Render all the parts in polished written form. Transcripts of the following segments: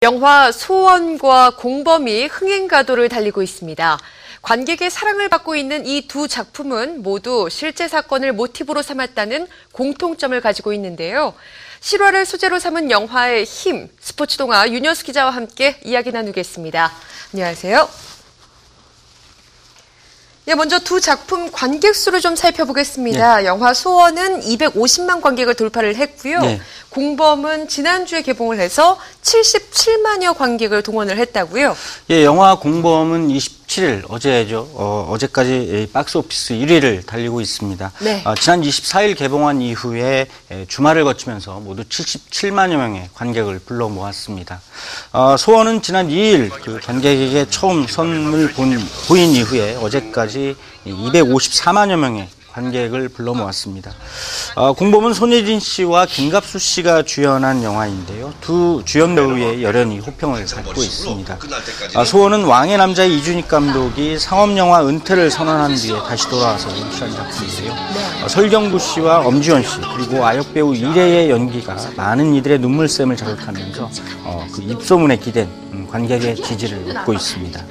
영화 소원과 공범이 흥행가도를 달리고 있습니다. 관객의 사랑을 받고 있는 이 두 작품은 모두 실제 사건을 모티브로 삼았다는 공통점을 가지고 있는데요. 실화를 소재로 삼은 영화의 힘, 스포츠 동화 윤여수 기자와 함께 이야기 나누겠습니다. 안녕하세요. 먼저 두 작품 관객 수를 좀 살펴보겠습니다. 네. 영화 소원은 250만 관객을 돌파를 했고요. 네. 공범은 지난주에 개봉을 해서 77만여 관객을 동원을 했다고요? 예, 영화 공범은 27일, 어제죠. 어제까지 박스오피스 1위를 달리고 있습니다. 네. 지난 24일 개봉한 이후에 주말을 거치면서 모두 77만여 명의 관객을 불러 모았습니다. 소원은 지난 2일 그 관객에게 처음 선을 보인 이후에 어제까지 254만여 명의 관객을 불러 모았습니다. 공범은 손예진 씨와 김갑수 씨가 주연한 영화인데요. 두 주연 배우의 열연이 호평을 받고 있습니다. 소원은 왕의 남자 이준익 감독이 상업영화 은퇴를 선언한 뒤에 다시 돌아와서 연출한 작품인데요. 설경구 씨와 엄지원 씨 그리고 아역 배우 이래의 연기가 많은 이들의 눈물샘을 자극하면서 그 입소문에 기댄 관객의 지지를 얻고 있습니다.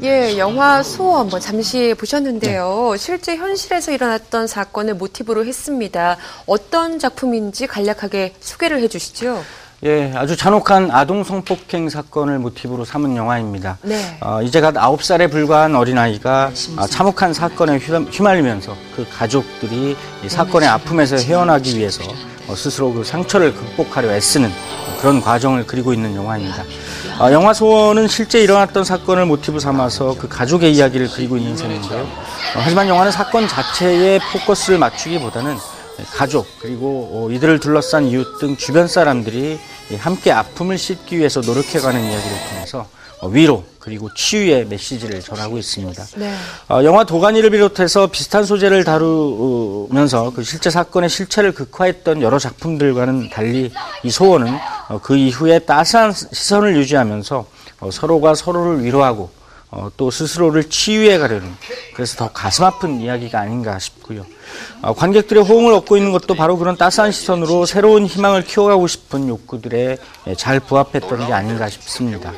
예, 영화 소원 잠시 보셨는데요. 네. 실제 현실에서 일어났던 사건을 모티브로 했습니다. 어떤 작품인지 간략하게 소개를 해주시죠. 예, 아주 잔혹한 아동 성폭행 사건을 모티브로 삼은 영화입니다. 네. 이제 갓 9살에 불과한 어린아이가 참혹한 사건에 휘말리면서 그 가족들이 이 사건의 아픔에서 헤어나기 위해서 스스로 그 상처를 극복하려 애쓰는 그런 과정을 그리고 있는 영화입니다. 영화 소원은 실제 일어났던 사건을 모티브 삼아서 그 가족의 이야기를 그리고 있는 셈인데요. 하지만 영화는 사건 자체에 포커스를 맞추기보다는 가족 그리고 이들을 둘러싼 이웃 등 주변 사람들이 함께 아픔을 씻기 위해서 노력해가는 이야기를 통해서 위로 그리고 치유의 메시지를 전하고 있습니다. 네. 영화 도가니를 비롯해서 비슷한 소재를 다루면서 그 실제 사건의 실체를 극화했던 여러 작품들과는 달리 이 소원은 그 이후에 따스한 시선을 유지하면서 서로가 서로를 위로하고 또 스스로를 치유해 가려는 그래서 더 가슴 아픈 이야기가 아닌가 싶고요. 관객들의 호응을 얻고 있는 것도 바로 그런 따스한 시선으로 새로운 희망을 키워가고 싶은 욕구들에 잘 부합했던 게 아닌가 싶습니다.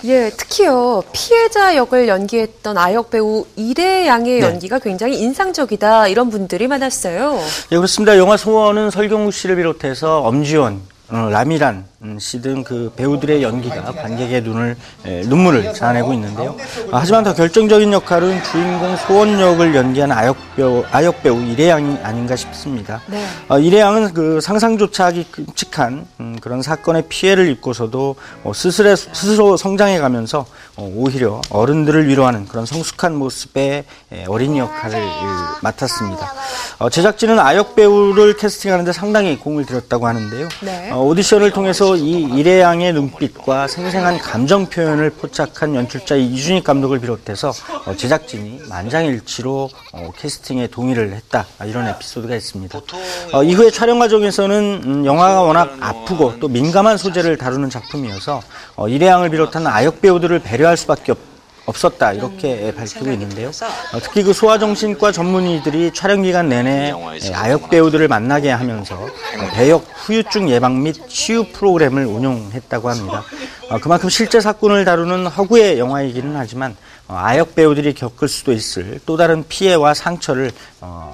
예, 특히요 피해자 역을 연기했던 아역 배우 이래 양의 연기가 굉장히 인상적이다 이런 분들이 많았어요. 예, 그렇습니다. 영화 소원은 설경구 씨를 비롯해서 엄지원, 라미란 씨 등 그 배우들의 연기가 관객의 눈물을 자아내고 있는데요. 하지만 더 결정적인 역할은 주인공 소원 역을 연기한 아역 배우 이래양이 아닌가 싶습니다. 네. 이래양은 그 상상조차 하기 끔찍한 그런 사건의 피해를 입고서도 스스로 성장해가면서 오히려 어른들을 위로하는 그런 성숙한 모습의 어린이 역할을 맡았습니다. 제작진은 아역 배우를 캐스팅하는 데 상당히 공을 들였다고 하는데요. 네. 오디션을 통해서 이 이래양의 눈빛과 생생한 감정 표현을 포착한 연출자 이준익 감독을 비롯해서 제작진이 만장일치로 캐스팅에 동의를 했다 이런 에피소드가 있습니다. 이후에 촬영 과정에서는 영화가 워낙 아프고 또 민감한 소재를 다루는 작품이어서 이래양을 비롯한 아역 배우들을 배려할 수밖에 없었다 이렇게 밝히고 있는데요. 특히 그 소아정신과 전문의들이 촬영 기간 내내 아역 배우들을 만나게 하면서 배역 후유증 예방 및 치유 프로그램을 운영했다고 합니다. 그만큼 실제 사건을 다루는 허구의 영화이기는 하지만 아역 배우들이 겪을 수도 있을 또 다른 피해와 상처를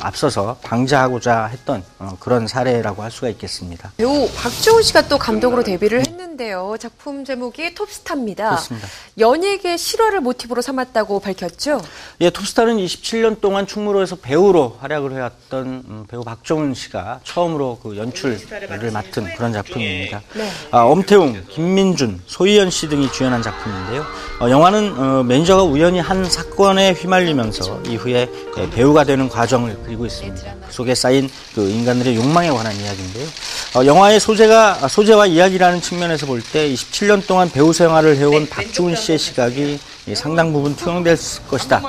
앞서서 방지하고자 했던 그런 사례라고 할 수가 있겠습니다. 배우 박주훈 씨가 또 감독으로 데뷔를 했는데요. 작품 제목이 톱스타입니다. 그렇습니다. 연예계 실화를 모티브로 삼았다고 밝혔죠? 예, 톱스타는 27년 동안 충무로에서 배우로 활약을 해왔던 배우 박주훈 씨가 처음으로 그 연출을 맡은 그런 작품입니다. 네. 엄태웅, 김민준, 소희연 씨 등이 주연한 작품인데요. 영화는 매니저가 우연히 한 사건에 휘말리면서 이후에 배우가 되는 과정을 그리고 있습니다. 그 속에 쌓인 그 인간들의 욕망에 관한 이야기인데요. 영화의 소재와 이야기라는 측면에서 볼 때 27년 동안 배우 생활을 해온 박주훈 씨의 시각이 상당 부분 투영됐을 것이다.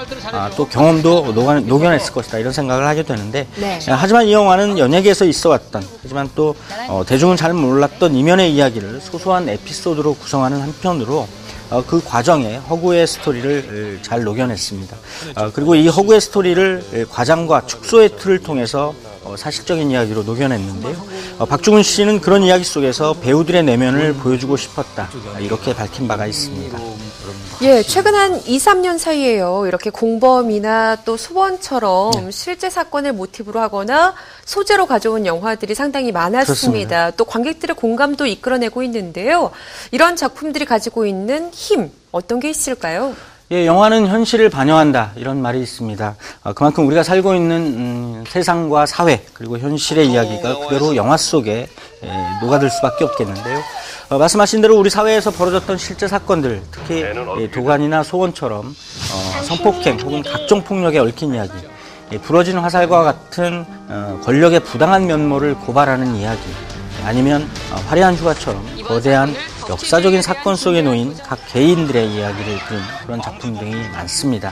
또 경험도 녹여냈을 것이다. 이런 생각을 하게 되는데 네. 하지만 이 영화는 연예계에서 있어왔던 하지만 또 대중은 잘 몰랐던 이면의 이야기를 소소한 에피소드로 구성하는 한편으로 그 과정에 허구의 스토리를 잘 녹여냈습니다. 그리고 이 허구의 스토리를 과장과 축소의 틀을 통해서 사실적인 이야기로 녹여냈는데요. 박중훈 씨는 그런 이야기 속에서 배우들의 내면을 보여주고 싶었다. 이렇게 밝힌 바가 있습니다. 예, 최근 한 2, 3년 사이에요. 이렇게 공범이나 또 소원처럼 실제 사건을 모티브로 하거나 소재로 가져온 영화들이 상당히 많았습니다. 그렇습니다. 또 관객들의 공감도 이끌어내고 있는데요. 이런 작품들이 가지고 있는 힘, 어떤 게 있을까요? 예, 영화는 현실을 반영한다 이런 말이 있습니다. 그만큼 우리가 살고 있는 세상과 사회 그리고 현실의 이야기가 그대로 영화 속에 녹아들 수밖에 없겠는데요. 말씀하신 대로 우리 사회에서 벌어졌던 실제 사건들, 특히 도관이나 소원처럼 성폭행 혹은 각종 폭력에 얽힌 이야기, 부러진 화살과 같은 권력의 부당한 면모를 고발하는 이야기, 아니면 화려한 휴가처럼 거대한 역사적인 사건 속에 놓인 각 개인들의 이야기를 그린 그런 작품 등이 많습니다.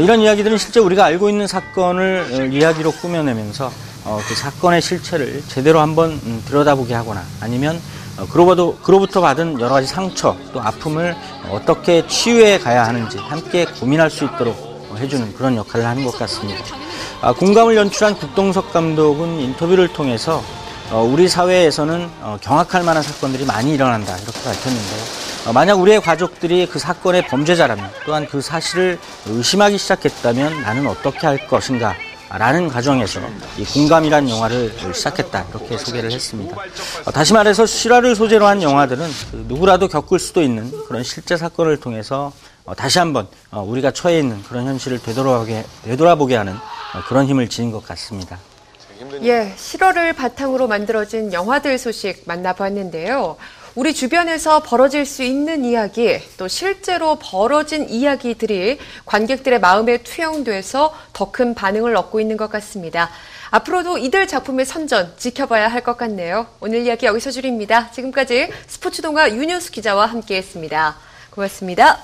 이런 이야기들은 실제 우리가 알고 있는 사건을 이야기로 꾸며내면서 그 사건의 실체를 제대로 한번 들여다보게 하거나 아니면 그로부터 받은 여러 가지 상처 또 아픔을 어떻게 치유해 가야 하는지 함께 고민할 수 있도록 해주는 그런 역할을 하는 것 같습니다. 공감을 연출한 국동석 감독은 인터뷰를 통해서 우리 사회에서는 경악할 만한 사건들이 많이 일어난다 이렇게 밝혔는데요. 만약 우리의 가족들이 그 사건의 범죄자라면 또한 그 사실을 의심하기 시작했다면 나는 어떻게 할 것인가 라는 과정에서 이 공감이란 영화를 시작했다 이렇게 소개를 했습니다. 다시 말해서 실화를 소재로 한 영화들은 누구라도 겪을 수도 있는 그런 실제 사건을 통해서 다시 한번 우리가 처해 있는 그런 현실을 되돌아보게 하는 그런 힘을 지닌 것 같습니다. 예, 실화를 바탕으로 만들어진 영화들 소식 만나봤는데요. 우리 주변에서 벌어질 수 있는 이야기, 또 실제로 벌어진 이야기들이 관객들의 마음에 투영돼서 더 큰 반응을 얻고 있는 것 같습니다. 앞으로도 이들 작품의 선전 지켜봐야 할 것 같네요. 오늘 이야기 여기서 줄입니다. 지금까지 스포츠동화 윤효수 기자와 함께했습니다. 고맙습니다.